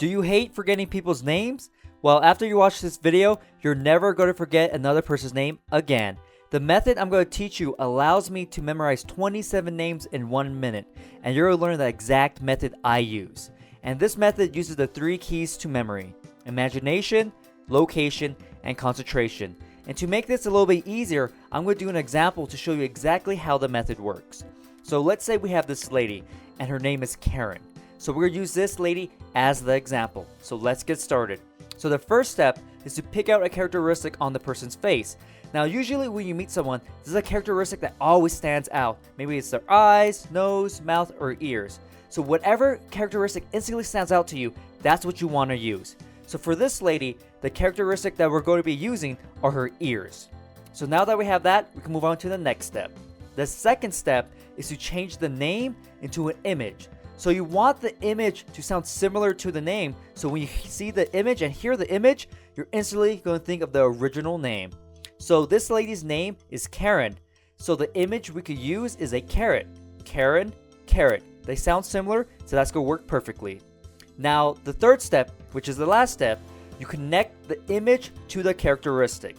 Do you hate forgetting people's names? Well, after you watch this video, you're never going to forget another person's name again. The method I'm going to teach you allows me to memorize 27 names in 1 minute, and you're going to learn the exact method I use. And this method uses the 3 keys to memory: imagination, location, and concentration. And to make this a little bit easier, I'm going to do an example to show you exactly how the method works. So let's say we have this lady, and her name is Karen. So we're going to use this lady as the example. So let's get started. So the first step is to pick out a characteristic on the person's face. Now, usually when you meet someone, this is a characteristic that always stands out. Maybe it's their eyes, nose, mouth, or ears. So whatever characteristic instantly stands out to you, that's what you want to use. So for this lady, the characteristic that we're going to be using are her ears. So now that we have that, we can move on to the next step. The second step is to change the name into an image. So you want the image to sound similar to the name. So when you see the image and hear the image, you're instantly going to think of the original name. So this lady's name is Karen. So the image we could use is a carrot. Karen, carrot. They sound similar, so that's going to work perfectly. Now, the third step, which is the last step, you connect the image to the characteristic.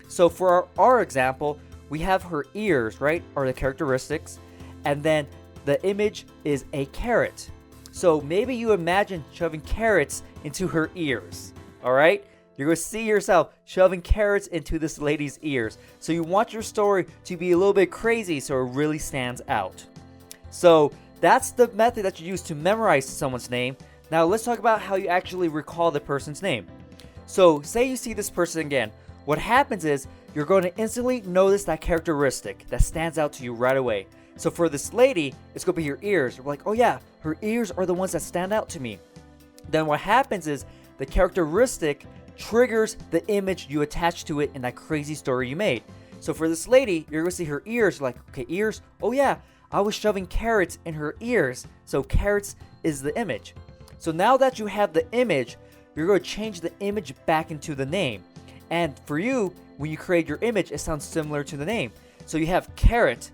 So for our example, we have her ears, right, are the characteristics, and then the image is a carrot. So maybe you imagine shoving carrots into her ears, all right? You're going to see yourself shoving carrots into this lady's ears. So you want your story to be a little bit crazy so it really stands out. So that's the method that you use to memorize someone's name. Now let's talk about how you actually recall the person's name. So say you see this person again. What happens is you're going to instantly notice that characteristic that stands out to you right away. So for this lady, it's going to be her ears. We're like, oh yeah, her ears are the ones that stand out to me. Then what happens is the characteristic triggers the image you attach to it in that crazy story you made. So for this lady, you're going to see her ears. Like, okay, ears. Oh yeah, I was shoving carrots in her ears. So carrots is the image. So now that you have the image, you're going to change the image back into the name. And for you, when you create your image, it sounds similar to the name. So you have carrot.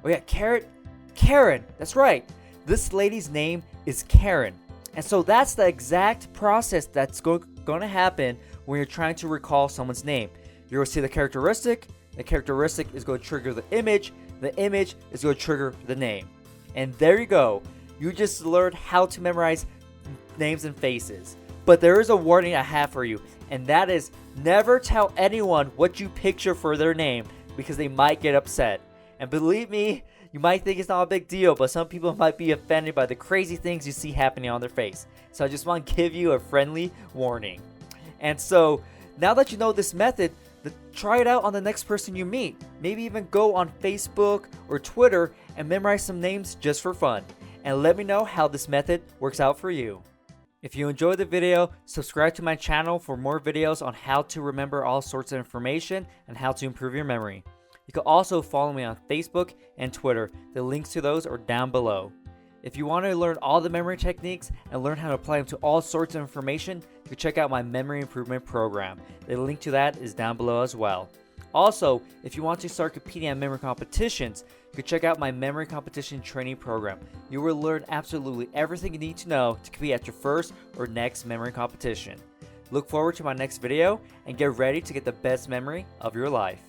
Oh yeah, carrot, Karen. That's right. This lady's name is Karen. And so that's the exact process that's going to happen when you're trying to recall someone's name. You're going to see the characteristic is going to trigger the image is going to trigger the name. And there you go. You just learned how to memorize names and faces. But there is a warning I have for you, and that is never tell anyone what you picture for their name because they might get upset. And believe me, you might think it's not a big deal, but some people might be offended by the crazy things you see happening on their face. So I just want to give you a friendly warning. And so now that you know this method, try it out on the next person you meet. Maybe even go on Facebook or Twitter and memorize some names just for fun. And let me know how this method works out for you. If you enjoyed the video, subscribe to my channel for more videos on how to remember all sorts of information and how to improve your memory. You can also follow me on Facebook and Twitter. The links to those are down below. If you want to learn all the memory techniques and learn how to apply them to all sorts of information, you can check out my memory improvement program. The link to that is down below as well. Also, if you want to start competing at memory competitions, you can check out my memory competition training program. You will learn absolutely everything you need to know to compete at your first or next memory competition. Look forward to my next video and get ready to get the best memory of your life.